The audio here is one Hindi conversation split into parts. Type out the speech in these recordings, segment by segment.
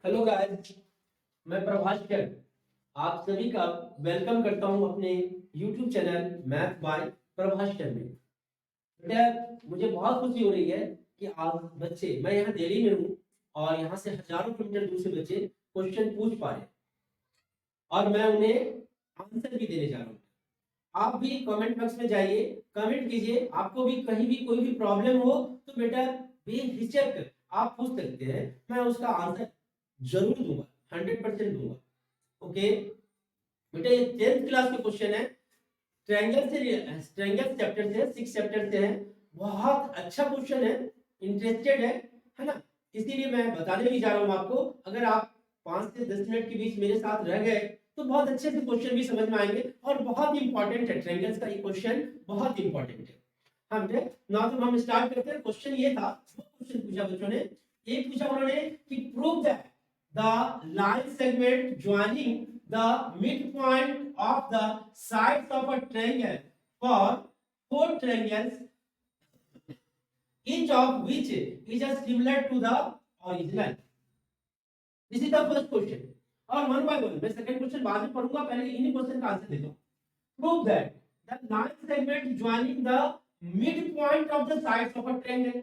हेलो गाइस, मैं प्रभास्कर आप सभी का वेलकम करता हूं अपने YouTube चैनल मैथ बाय प्रभास्कर में। बेटा, मुझे बहुत खुशी हो रही है कि आज बच्चे, मैं यहाँ दिल्ली में हूँ और यहाँ से हजारों किलोमीटर दूर से बच्चे क्वेश्चन पूछ पा रहे हैं और मैं उन्हें आंसर भी देने जा रहा हूँ। आप भी कमेंट बॉक्स में जाइए, कमेंट कीजिए। आपको भी कहीं भी कोई भी प्रॉब्लम हो तो बेटा बेहिचक आप पूछ सकते हैं, मैं उसका आंसर जरूर दूंगा, 100% दूंगा। ओके बेटा, ये 10th क्लास के क्वेश्चन है, ट्रायंगल चैप्टर से, 6 चैप्टर से है। बहुत अच्छा क्वेश्चन है, इंटरेस्टेड है ना? इसीलिए मैं बताने भी जा रहा हूँ आपको। अगर आप 5 से 10 मिनट के बीच मेरे साथ रह गए तो बहुत अच्छे से क्वेश्चन भी समझ में आएंगे और बहुत इंपॉर्टेंट है। ट्रायंगल्स का ये क्वेश्चन बहुत इंपॉर्टेंट है। हम ना तो हम स्टार्ट करते हैं। क्वेश्चन ये था, वो क्वेश्चन पूछा बच्चों ने, एक पूछा उन्होंने कि prove that the line segment joining the midpoint of the sides of a triangle for four triangles, each of which is similar to the original. This is the first question. और वन बाय वन मैं सेकंड क्वेश्चन बाद में पढ़ूंगा, पहले इन्हीं क्वेश्चन का आंसर देता हूं। Prove that the line segment joining the mid point of the sides of a triangle.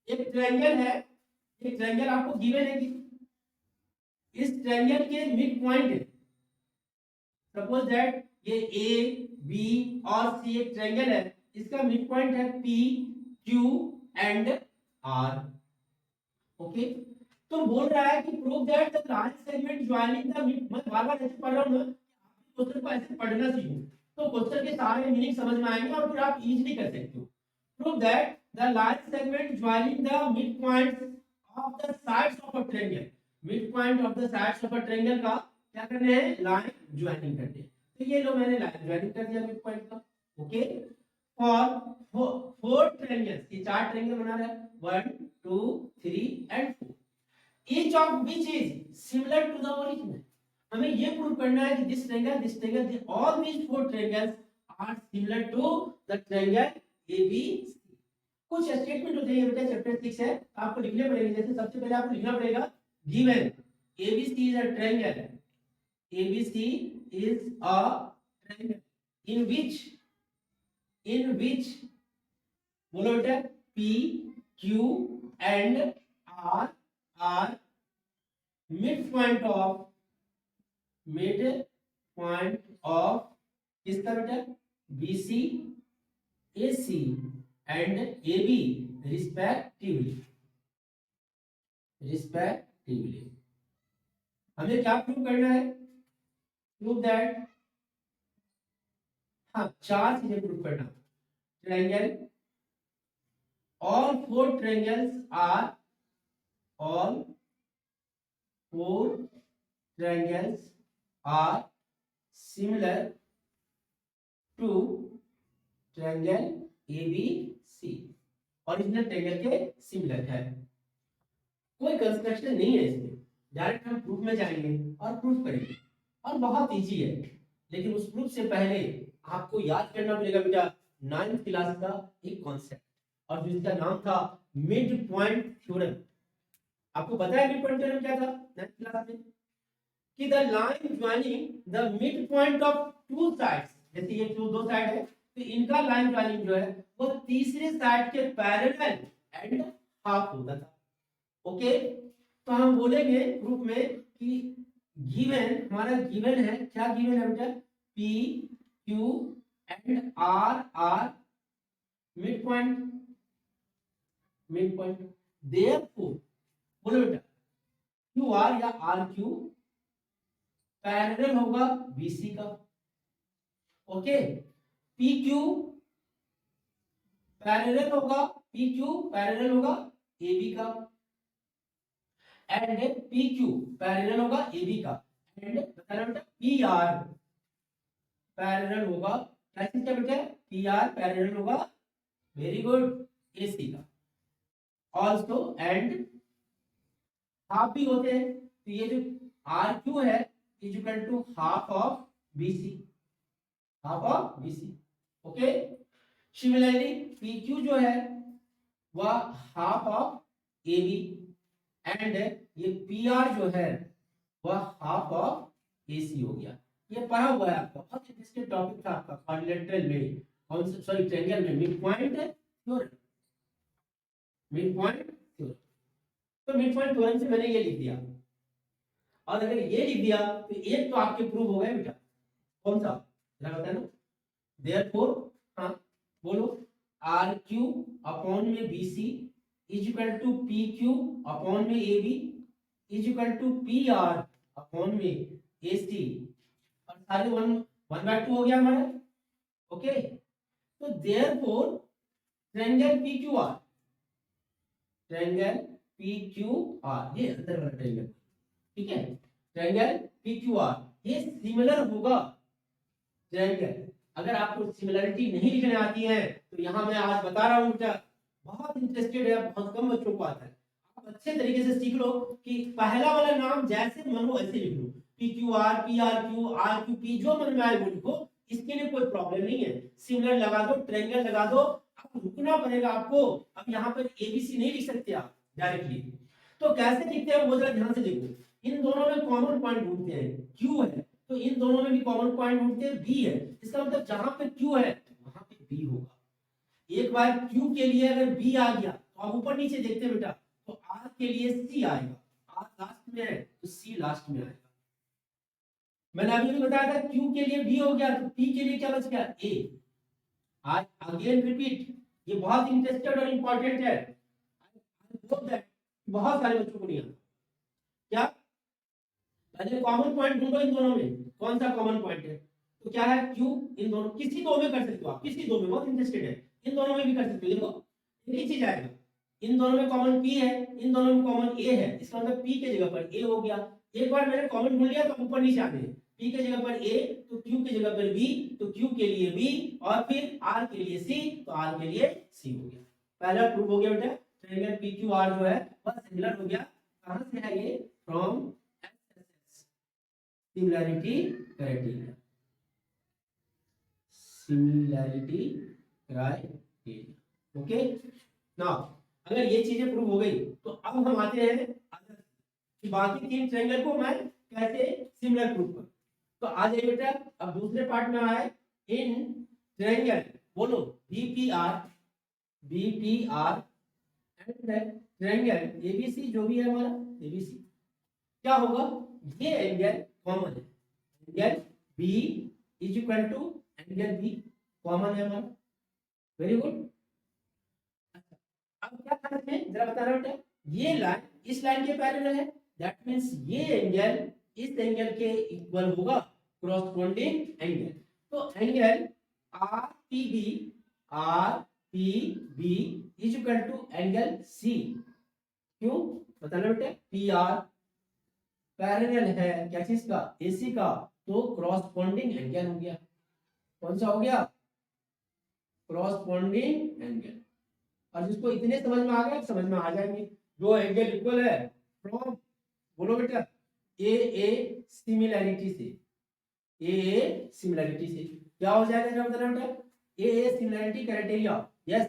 एक ट्रायंगल है, एक ट्रायंगल आपको गिवन है कि इस ट्रायंगल के मिड पॉइंट है। सपोज दैट ये ए बी और सी एक ट्रायंगल है, इसका मिड पॉइंट है P Q and R. Okay, तो बोल रहा है कि prove that the line segment joining the mid. मैं बार बार ऐसे पढ़ रहा हूं ना, क्वेश्चन को ऐसे पढ़ना सीखो तो क्वेश्चन के सारे मीनिंग समझ में आएंगे और फिर आप इजीली कर सकते हो। Prove that the line segment joining the mid points of the sides of a triangle. Mid point of the sides of a triangle का क्या करने हैं? लाइन ज्वाइनिंग करनी है। तो ये लो, मैंने लाइन ज्वाइनिंग कर दिया मिड पॉइंट का। ओके, फॉर फोर ट्रायंगल्स, ये चार ट्रायंगल बना रहा है, 1 2 3 and 4, each of which is similar to the original। हमें ये प्रूव करना है कि this triangle all these four triangles are similar to the triangle ABC। कुछ स्टेटमेंट होते हैं बेटा, चैप्टर 6 है, आपको लिखने पड़ेंगे। जैसे सबसे पहले आपको लिखना पड़ेगा given ABC is a triangle, ABC is a triangle in which बोलो बेटा P Q and R are midpoint of किसका बेटा? BC AC and AB respectively। हमें क्या प्रूव करना है? प्रूव दैट, हाँ, चार चीजें प्रूव करना। Triangle, all four triangles are similar to triangle ABC। Original triangle के सिमिलर है। कोई कंस्ट्रक्शन नहीं है इसमें, डायरेक्ट हम प्रूफ में जाएंगे और प्रूफ करेंगे और बहुत इजी है। लेकिन उस प्रूफ से पहले आपको याद करना पड़ेगा बेटा 9th क्लास का एक कॉन्सेप्ट, और जिसका नाम था मिड पॉइंट थ्योरम। आपको पता है मिड पॉइंट थ्योरम क्या था 9th क्लास में? कि the line joining the mid point of two sides, जैसे ये दो साइड है तो इनका लाइन ज्वाइनिंग जो है वो तीसरे साइड के पैरेलल एंड हाफ होता था। ओके, तो हम बोलेंगे प्रूफ में कि गिवन, हमारा गिवन है, क्या गिवन है बेटा? P Q and R are mid point. Therefore बोलो बेटा QR या RQ पैरेलल होगा BC का। ओके, PQ पैरेलल होगा AB का, एंड PQ पैरेलल होगा AB का, एंड बताना बेटा PR पैरेलल होगा, कैसे क्या बेटा? PR पैरेलल होगा, वेरी गुड, AC का। ऑल्सो एंड हाफ भी होते हैं, तो ये जो RQ है is equal to half of BC। Okay, similarly PQ जो है वह हाफ ऑफ AB, एंड ये PR जो है वह हाफ ऑफ AC हो गया। ये पढ़ा हुआ है आपका, बहुत इंटरेस्टिंग टॉपिक था आपका क्वाड्रिलेटरल में, कौन सा, सॉरी ट्रायंगल में, mid point theorem, mid point theorem. तो मिड पॉइंट थ्योरम से मैंने ये लिख दिया, और अगर ये लिख दिया तो एक तो आपके प्रूव हो गए बेटा, कौन सा जरा बताना, देयरफॉर, हाँ बोलो, RQ अपॉन में BC is equal to PQ upon में AB is equal to PR upon में AC, और सारे 1/2 हो गया हमारा। ओके, तो therefore triangle PQR, triangle PQR, ये अंदर वाला ट्रायंगल, ठीक है, ट्रायंगल PQR ये सिमिलर होगा ट्रायंगल। अगर आपको सिमिलरिटी नहीं लिखने आती है तो यहाँ मैं आज बता रहा हूँ बेटा, बहुत इंटरेस्टेड है, बहुत कम बच्चों को आता है, आप अच्छे तरीके से सीख लो कि पहला वाला नाम जैसे मन हो ऐसे लिख लो, PQR, PRQ, RQP, जो मन में आए वो लिखो, इसके लिए कोई प्रॉब्लम नहीं है, सिमिलर लगा दो, ट्रायंगल लगा दो, अब रुकना पड़ेगा आपको। अब यहाँ पर ABC नहीं लिख सकते आप डायरेक्टली, तो कैसे लिखते हैं वो जरा ध्यान से देखो, इन दोनों में कॉमन पॉइंट ढूंढते हैं, Q है तो इन दोनों में भी कॉमन पॉइंट ढूंढते हैं, B है, इसका मतलब जहां पे Q है वहां पे B होगा। एक बार Q के लिए अगर B आ गया तो आप ऊपर नीचे देखते हैं बेटा, तो R के लिए C आएगा, R लास्ट में है तो C लास्ट में आएगा। मैंने अभी भी बताया था Q के लिए B हो गया तो P के लिए क्या बच गया, A। आज अगेन रिपीट, ये बहुत इंटरेस्टेड और इंपॉर्टेंट है, बहुत सारे बच्चों को नहीं आता। क्या पहले कॉमन पॉइंट ढूंढो इन दोनों में, कौन सा कॉमन पॉइंट है, तो क्या है Q, इन दोनों किसी दो में कर सकते हो आप, किसी दो में, बहुत इंटरेस्टेड है, इन दोनों में भी कर सकते हो। देखो एक ही चीज आएगा, इन दोनों में कॉमन P है, इन दोनों में कॉमन A है, इसका मतलब P के जगह पर A हो गया। एक बार मैंने कॉमन ढूंढ लिया तो ऊपर नीचे आते हैं, P के जगह पर A तो Q के जगह पर B, तो Q के लिए B, और फिर R के लिए C तो R के लिए C हो गया। पहला प्रूफ हो गया बेटा, ट्रायंगल PQR जो है वह सिमिलर हो गया। कहां से है ये, from similarity criteria, similarity criteria. Okay, now अगर ये चीजें प्रूव हो गई तो अब हम आते हैं कि बाकी तीन ट्रायंगल को मैं कैसे सिमिलर प्रूव करूं। तो आ जाइए बेटा, अब दूसरे पार्ट में आए, इन ट्रायंगल, बोलो BPR, BPR and triangle ABC, जो भी है हमारा ABC, क्या होगा, ये एंगल कॉमन है, angle B is equal to angle B common है हमारा, वेरी गुड। अब क्या था इसमें जरा बता रहा हूं बेटा, ये लाइन इस लाइन के पैरेलल है, दैट मींस ये एंगल इस एंगल के इक्वल होगा, कॉरेस्पॉन्डिंग एंगल। तो angle RPB, RPB is equal to angle C, क्यों बताना बेटा, PR पैरेलल है क्या चीज का, AC का, तो कॉरेस्पॉन्डिंग एंगल हो गया, कौन सा हो गया, कॉरेस्पॉन्डिंग एंगल। और जिसको इतने समझ में आ गए समझ में आ जाएंगे, जो एंगल इक्वल है फ्रॉम, बोलो बेटा, ए सिमिलैरिटी से, ए सिमिलैरिटी से क्या हो जाएगा जरा बताना बेटा, A similarity criteria, yes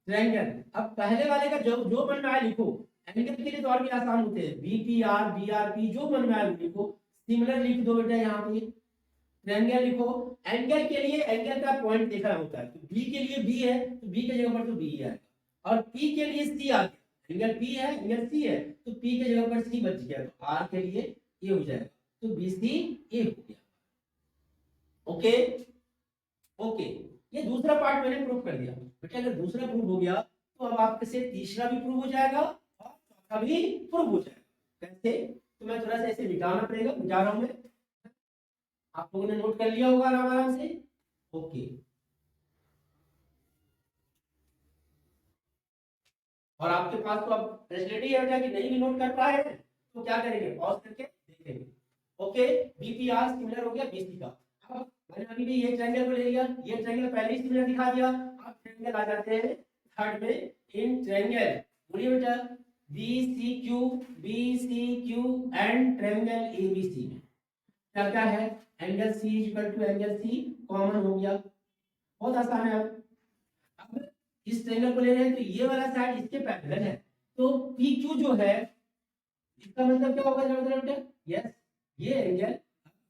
triangle. अब पहले वाले का जो जो मन में आए लिखो, एंगल के लिए तो और भी आसान होते हैं, BPR, BRP, जो मन में आए लिखो, सिमिलर लिख दो बेटा, यहाँ पे ट्रायंगल लिखो। एंगल के लिए एंगल का पॉइंट देखना होता है, तो B के लिए B है तो B के जगह पर तो B है, और P के लिए C आ गया, एंगल P है एंगल C है तो P के जगह पर C बच गया, तो R के लिए A हो जाएगा, तो BC A हो गया। ओके ओके, ये दूसरा पार्ट मैंने प्रूव कर दिया बेटा। अगर दूसरा प्रूव हो गया तो अब आपके से तीसरा भी प्रूव हो जाएगा और चौथा भी प्रूव हो जाएगा। कैसे, तो मैं थोड़ा सा ऐसे मिटाना पड़ेगा, मिटा रहा हूं मैं, आप लोगों ने नोट कर लिया होगा आराम से। ओके, और आपके पास तो अब फैसिलिटी है बेटा कि नहीं भी नोट कर पाए हैं तो क्या करेंगे, पॉज करके देखेंगे। ओके, BPR सिमिलर हो गया BC का। अब मैंने अभी भी ये ट्रायंगल को ले लिया, ये ट्रायंगल पहले ही सिमिलर दिखा दिया, अब ट्रायंगल आ जाते हैं थर्ड में, इन ट्रायंगल, बोलिए बेटा, BCQ एंड ट्रायंगल ABC में क्या क्या है, angle C equal to angle C common हो गया, बहुत आसान है। अब इस ट्रायंगल को ले रहे हैं तो ये वाला साइड इसके पैरेलल है, तो PQ जो है इसका मतलब क्या होगा मतलब बेटा, यस ये एंगल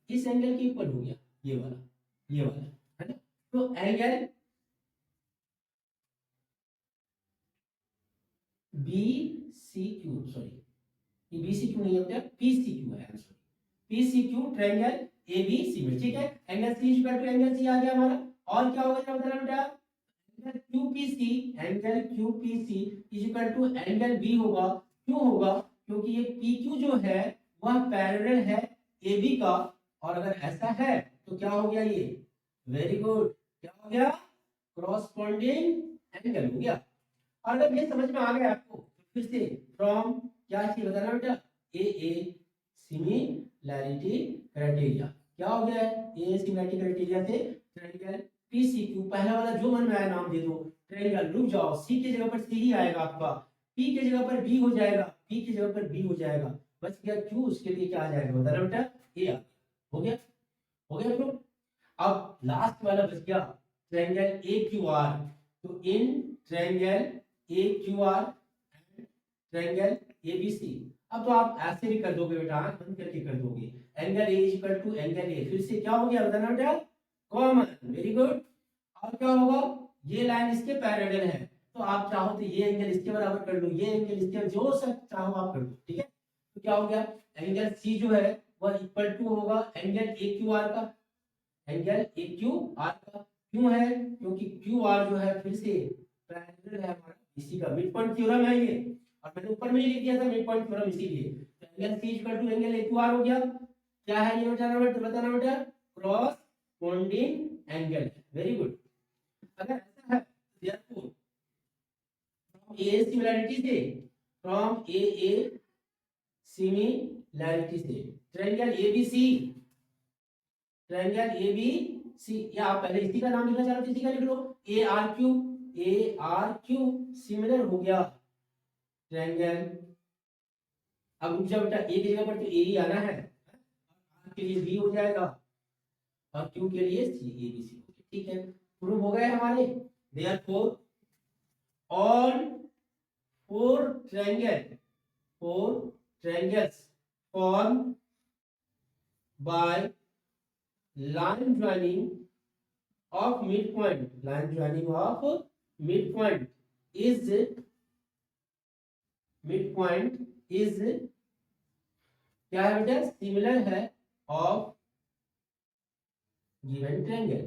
इस एंगल के इक्वल हो गया, ये वाला है ना। तो angle B C Q, sorry ये बी सी क्यू नहीं है बेटा, पी सी क्यू है, sorry P C Q triangle A B C में, ठीक है। Angle C equal to angle C आ गया हमारा। और क्या होगा मतलब बेटा, angle QPC, angle QPC is equal to angle B होगा। क्यों होगा, क्योंकि ये PQ जो है वह पैरेलल है AB का, और अगर ऐसा है तो क्या हो गया ये, वेरी गुड, क्या हो गया, क्रॉसपोंडिंग एंगल हो गया। और अगर ये समझ में आ गया आपको तो फिर से फ्रॉम क्या चीज बताना बेटा, ए सिमिलैरिटी क्राइटेरिया, क्या हो गया है, ए सिमिलैरिटी क्राइटेरिया से ट्रायंगल PCQ, पहला वाला जो मन में आया नाम दे दो, ट्रायंगल रुक जाओ, सी की जगह पर सी ही आएगा आपका, पी की जगह पर बी हो जाएगा, पी की जगह पर बी हो जाएगा, बच गया क्यू, उसके लिए क्या आ जाएगा बताना बेटा, ए हो गया, हो गया फिर। अब लास्ट वाला बच गया ट्रायंगल AQR, तो in triangle AQR and triangle ABC, अब तो आप ऐसे भी कर दोगे बेटा, आंख बंद करके कर दोगे, angle A is equal to angle A, फिर से क्या हो गया बताना बेटा, कॉमन, वेरी गुड। और क्या होगा, ये लाइन इसके पैरेलल है, तो आप चाहो तो ये एंगल इसके बराबर कर लो, ये एंगल इसके, जो सब चाहो आप कर लो, ठीक है। तो क्या हो गया, एंगल C जो है वह इक्वल टू होगा एंगल AQR का, एंगल AQR का, क्यों है, क्योंकि QR जो है फिर से पैरेलल है हमारा इसी का, मिड पॉइंट थ्योरम है ये, और मैंने ऊपर में ही लिख दिया था मिड पॉइंट थ्योरम, इसीलिए तो angle C equal to angle AQR हो गया। क्या है ये बताना बेटा, cross bonding angle, very good. अगर ऐसा है therefore from A सिमिलैरिटी से, फ्रॉम A सिमिलैरिटी से ट्रायंगल ABC, ट्रायंगल ABC, या आप पहले इसी का नाम लिखना चाह रहे हो, इसी का लिख लो, ARQ सिमिलर हो गया ट्रायंगल। अब रुक जाओ बेटा, A की जगह पर तो A ही आना है, R के लिए B हो जाएगा और Q के लिए C, ABC, ठीक है, प्रूव हो गए हमारे। Therefore all four triangles formed by line joining of midpoint, is क्या है बेटा, सिमिलर है ऑफ गिवन ट्रायंगल,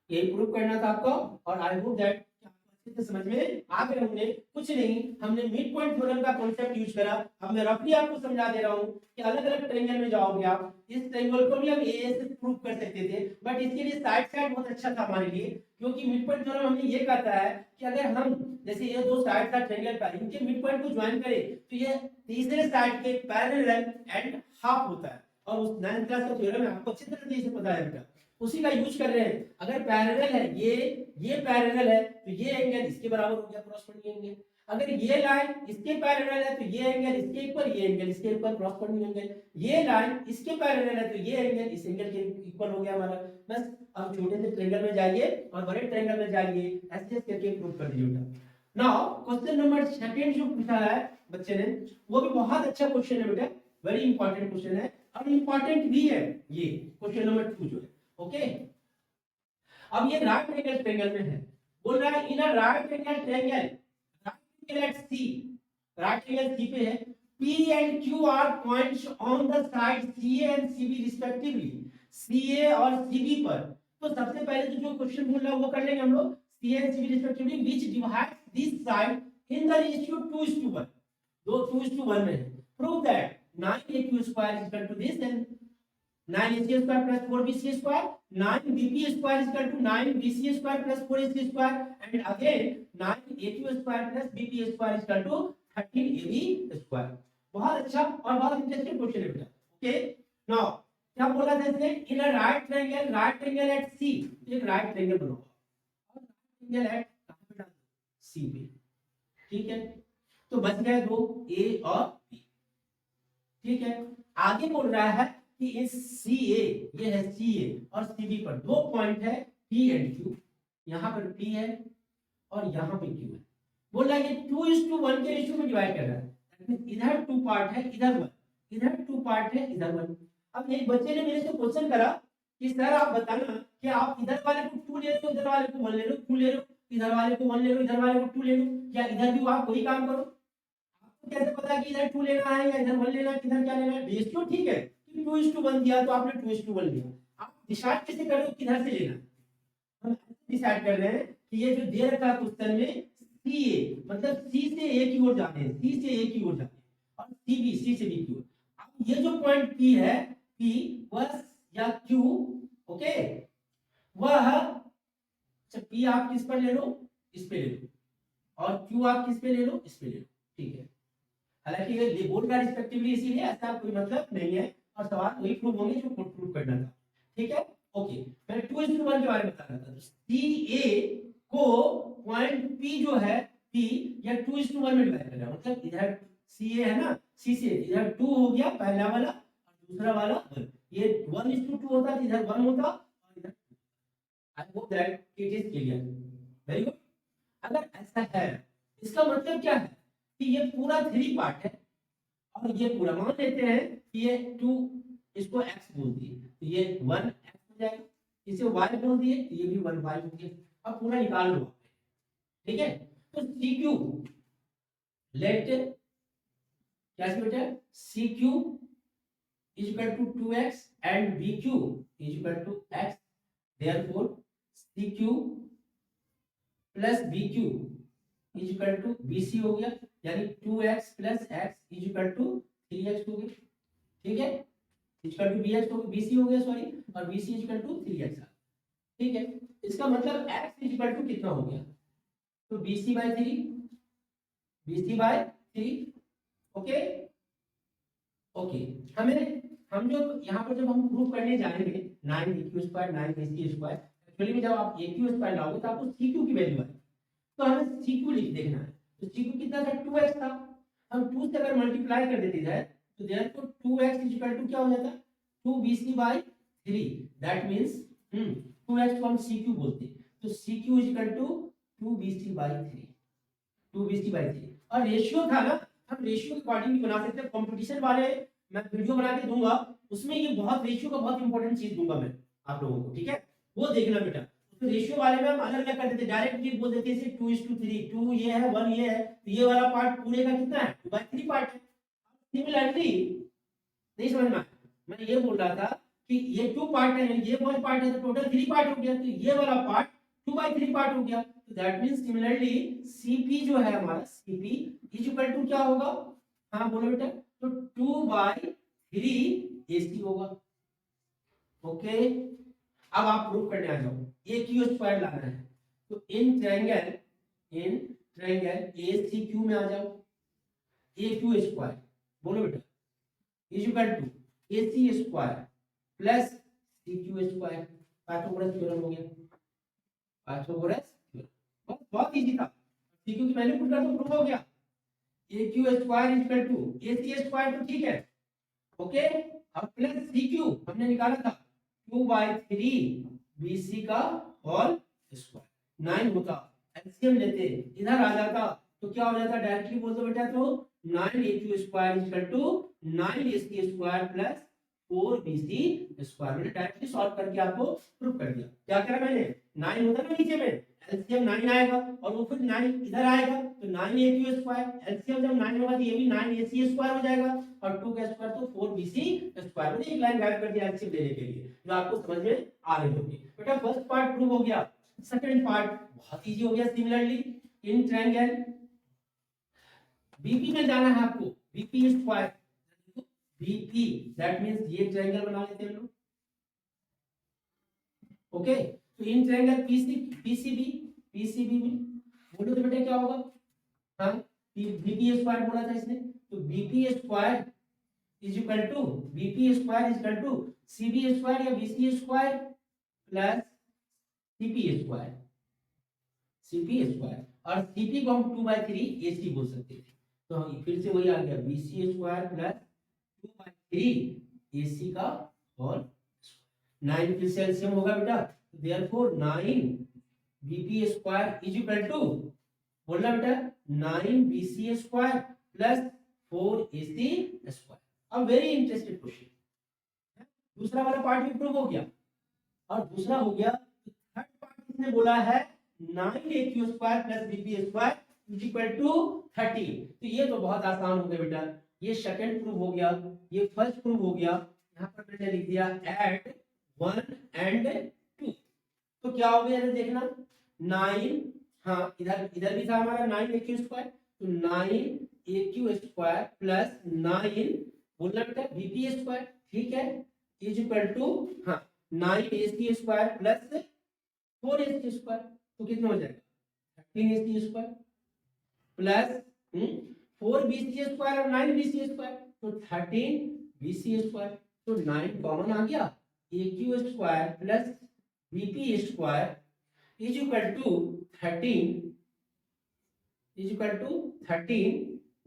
ये प्रूव करना था आपको। और आई होप दैट अच्छे से समझ में आ गए होंगे। कुछ नहीं, हमने मिड पॉइंट थ्योरम का कांसेप्ट यूज करा। अब मैं रफली आपको समझा दे रहा हूं कि अलग अलग ट्रायंगल में जाओगे आप, इस ट्रायंगल को भी हम ए से प्रूव कर सकते थे, बट इसके लिए साइड बहुत अच्छा था हमारे लिए, क्योंकि मिड पॉइंट थ्योरम हमें ये कहता है कि अगर हम जैसे ये दो साइड का ट्रायंगल का इनके मिड पॉइंट को ज्वाइन करें तो ये तीसरे साइड के पैरेलल एंड हाफ होता है, और उस 9th क्लास का थ्योरम है, आपको अच्छी तरह से पता है बेटा, उसी का यूज कर रहे हैं। अगर पैरेलल है, ये पैरेलल है तो ये एंगल इसके बराबर हो गया, क्रॉसपोंडिंग एंगल। अगर ये लाइन इसके पैरेलल है तो ये एंगल इसके इक्वल, ये एंगल इसके इक्वल, क्रॉसपोंडिंग एंगल। ये लाइन इसके पैरेलल है तो ये एंगल इस एंगल के इक्वल हो गया हमारा। बस अब छोटे से ट्रायंगल में जाइए और बड़े ट्रायंगल में जाइए, ऐसे करके प्रूव कर दीजिएगा। नाउ क्वेश्चन नंबर 2 जो पूछा है बच्चे ने, वो भी बहुत अच्छा क्वेश्चन है बेटा, वेरी इंपॉर्टेंट क्वेश्चन है, और इंपॉर्टेंट भी है ये क्वेश्चन नंबर 2 जो है, ओके। अब ये राइट एंगल ट्रायंगल में है, बोल रहा है in a right angle triangle, right angle at C, right angle C पे है, P and Q are points on the side CA and CB respectively, CA और CB पर। तो सबसे पहले तो जो क्वेश्चन बोल रहा है वो कर लेंगे हम लोग, CA and CB respectively which divides this side in the ratio 2:1, दो 2:1 में है। Prove that 9AQ square is equal to this and 9AC square plus 4BC square, 9BP square is equal to 9BC square plus 4AC square, and again 9AQ square plus BP square is equal to 13AB square। बहुत अच्छा और बहुत इंटरेस्टिंग क्वेश्चन है बेटा, ओके। नाउ क्या बोला था इसने, इन अ राइट ट्रायंगल एट सी, एक राइट ट्रायंगल बनाओ और राइट ट्रायंगल एट कहां पे डाल दो, सी पे, ठीक है। तो बच गए दो, ए और बी, ठीक है। आगे बोल रहा है कि इस CA, ये है CA और CB पर दो पॉइंट है P एंड Q, यहां पर P है और यहां पे Q है। बोल रहा है कि 2:1 के रेशियो में डिवाइड कर रहा है, इधर 2 पार्ट है, इधर 1, इधर 2 पार्ट है, इधर 1। अब एक बच्चे ने मेरे से क्वेश्चन करा कि सर आप बताना कि आप इधर वाले को 2 ले रहे हो, इधर वाले को 1 ले रहे हो, 2 ले रहे हो, इधर वाले को 1 ले लो, इधर वाले को 2 ले लो, या इधर भी आप वही काम करो। आपको कैसे पता कि इधर 2 लेना है या इधर 1 लेना है, किधर क्या लेना है? रेशियो ठीक है कि 2:1 दिया तो आपने 2:1 लिया। आप डिसाइड कैसे कर रहे हो किधर से लेना है? हम डिसाइड कर रहे हैं कि ये जो दे रखा है क्वेश्चन में सी ए, मतलब सी से ए की ओर जाते हैं, सी से ए की ओर जाते हैं, और सी बी, सी से बी की ओर। अब ये जो पॉइंट पी है, पी वह या क्यू, ओके, वह पी आप किस पर ले लो, इस पे ले लो, और क्यू आप किस पे ले लो, इस पे ले लो, ठीक है। हालांकि ये बोर्ड का रिस्पेक्टिवली इसीलिए, ऐसा कोई मतलब नहीं है, और सवाल वही प्रूव होंगे जो प्रूव करना था, ठीक है। ओके, मैं 2:1 के बारे में बता रहा था। सी ए को पॉइंट पी जो है, पी या 2:1 में डिवाइड कर रहा है, मतलब इधर सी ए है ना, सी से इधर 2 हो गया पहला वाला, और दूसरा वाला 1, ये 1:2 होता है, इधर 1 होता, और इधर आई hope that it is clear, very good. अगर ऐसा है, इसका मतलब क्या है कि ये पूरा 3 पार्ट है, और ये पूरा मान लेते हैं कि ये 2, इसको x बोल दिए तो ये 1 x हो जाएगा, इसे y बोल दिए तो ये भी 1 y हो गया। अब पूरा निकाल लो, ठीक है। तो CQ लेट क्या से बेटा, CQ is equal to 2x and BQ is equal to x, therefore CQ plus BQ is equal to BC हो गया, यानी 2x plus x is equal to 3x हो गया, ठीक है, इक्वल टू bx हो, bc हो गया सॉरी, और bc इक्वल टू 3x, ठीक है। इसका मतलब x इक्वल टू कितना हो गया, तो bc/3, bc/3, ओके ओके। हम जो यहाँ पर जब हम प्रूव करने जाएंगे 9aq² 9ac², एक्चुअली में जब आप aq² लाओगे तो आपको cq की वैल्यू आएगी, तो हमें cq लिख देखना है। तो cq कितना था, 2x था, हम 2 से अगर मल्टीप्लाई कर देते जाए तो देयरफॉर 2x इक्वल टू क्या हो जाता है, 2bc/3, दैट मींस 2x को हम cq बोलते हैं, तो cq equal to 2bc/3, 2bc/3। और रेशियो था ना, हम रेशियो के अकॉर्डिंग भी बना सकते हैं, कंपटीशन वाले मैं वीडियो बना के दूंगा, उसमें ये बहुत रेशियो का बहुत इंपॉर्टेंट चीज दूंगा मैं आप लोगों को, ठीक है, वो देखना बेटा। तो रेशियो वाले में हम अलग अलग कर देते, डायरेक्टली बोल देते हैं 2:3, 2 ये है 1 ये है, तो ये वाला पार्ट पूरे का कितना है, 2/3 पार्ट है। सिमिलरली नहीं समझ में, मैं ये बोल रहा था कि ये 2 पार्ट है, ये 1 पार्ट है, तो टोटल 3 पार्ट हो गया, तो ये वाला पार्ट 2/3 पार्ट हो गया, तो दैट मींस सिमिलरली CP जो है हमारा, CP इज इक्वल टू क्या होगा, हाँ बोलो बेटा, तो 2/3 AC होगा, ओके। अब आप प्रूव करने आ जाओ, AQ² लाना है, तो इन ट्रायंगल ACQ में आ जाओ, AQ² बोलो बेटा is equal to AC² plus CQ², Pythagoras theorem हो गया, पाइथागोरस थ्योरम, बहुत इजी था, CQ की वैल्यू पुट कर दो, प्रूव हो गया। AQ² इक्वल टू AC² तो ठीक है, ओके, और प्लस CQ हमने निकाला था 2/3 BC का होल स्क्वायर, 9 होता, एलसीएम लेते इधर आ जाता तो क्या हो जाता, डायरेक्टली बोल दो बेटा, तो 9AQ² equal to 9AC² plus 4BC², मैंने डायरेक्टली सॉल्व करके आपको प्रूव कर दिया। क्या करा मैंने, 9 होता ना नीचे में, एलसीएम 9 आएगा, और वो फिर 9 इधर आएगा, तो 9AQ², एलसीएम जब 9 होगा तो ये भी 9AC² हो जाएगा, और 2 का स्क्वायर तो 4BC², मैंने एक लाइन गायब कर दिया एलसीएम लेने के लिए, जो आपको समझ में आ रही होगी बेटा। फर्स्ट पार्ट प्रूव हो गया, सेकंड पार्ट बहुत इजी हो गया। सिमिलरली इन ट्रायंगल बीपी में जाना है आपको, BP², BP दैट मींस ये ट्रायंगल बना लेते हैं हम लोग, ओके। तो इन ट्रायंगल PCB में बोलो तो बेटा क्या होगा, हाँ BP² बोला था इसने, तो BP² is equal to CB² या BC² प्लस CP², और CP को हम 2/3 AC बोल सकते थे, तो फिर से वही आ गया, BC² प्लस 2/3 AC का होल, 9 फिर से एलसीएम होगा बेटा, therefore 9 BP² is equal to, बोलना बेटा 9 BC² प्लस 4ac स्क्वायर। अब वेरी इंटरेस्टिंग क्वेश्चन, दूसरा वाला पार्ट भी प्रूव हो गया और दूसरा हो गया थर्ड पार्ट इसने बोला है 9ac square plus bp square is equal to 30। तो ये तो बहुत आसान हो गया बेटा, ये सेकंड प्रूव हो गया, ये फर्स्ट प्रूव हो गया। यहाँ पर मैंने लिख दिया ऐड 1 एंड 2। तो क्या हो गया देखना 9, हाँ इधर इधर भी था हमारा 9ac स्क्वायर, तो 9ac स्क्वायर प्लस 9 बोलना बेटा bp स्क्वायर, ठीक है, इज इक्वल टू हाँ 9ac square plus 4ac square, तो कितना हो जाएगा 13ac square plus 4bc square और 9bc स्क्वायर, तो 13bc स्क्वायर। तो 9 कॉमन आ गया, ac square plus bp square is equal to 13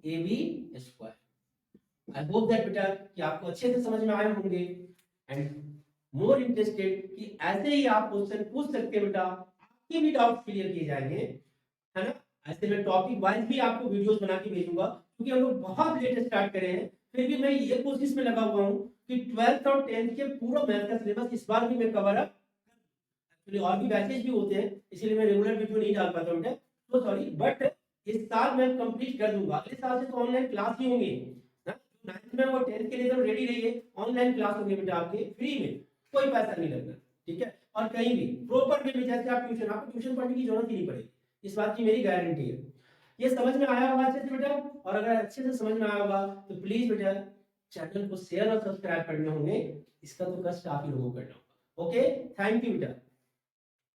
ab square. I hope that बेटा कि आपको अच्छे से समझ में आए होंगे एंड मोर इंटरेस्टेड कि ऐसे ही आप क्वेश्चन पूछ सकते हैं बेटा, आपके भी डाउट क्लियर किए जाएंगे, है ना। ऐसे मैं टॉपिक वाइज भी आपको वीडियोस बना के भेजूंगा, क्योंकि हम लोग बहुत लेट स्टार्ट करे हैं, फिर भी मैं ये कोशिश में लगा हुआ हूँ कि 12th और 10th के पूरा मैथ का सिलेबस इस बार भी मैं कवर अप, एक्चुअली और भी बैचेस भी होते हैं इसलिए मैं रेगुलर वीडियो नहीं डाल पाता हूँ, तो सॉरी, बट इस साल मैं कंप्लीट कर दूंगा। अगले साल से तो ऑनलाइन क्लास ही होंगे, 9th में और 10th के लिए तो रेडी रहिए, ऑनलाइन क्लास होंगे बेटा आपके फ्री में, कोई पैसा नहीं लगना, ठीक है। और कहीं भी प्रॉपर वे में जैसे आप ट्यूशन, आपको ट्यूशन पढ़ने की जरूरत ही नहीं पड़ेगी, इस बात की मेरी गारंटी है। ये समझ में आया होगा अच्छे से बेटा, और अगर अच्छे से समझ में आया होगा तो प्लीज बेटा चैनल को शेयर और सब्सक्राइब करने होंगे, इसका तो कष्ट आप ही लोगों को करना होगा। ओके, थैंक यू बेटा।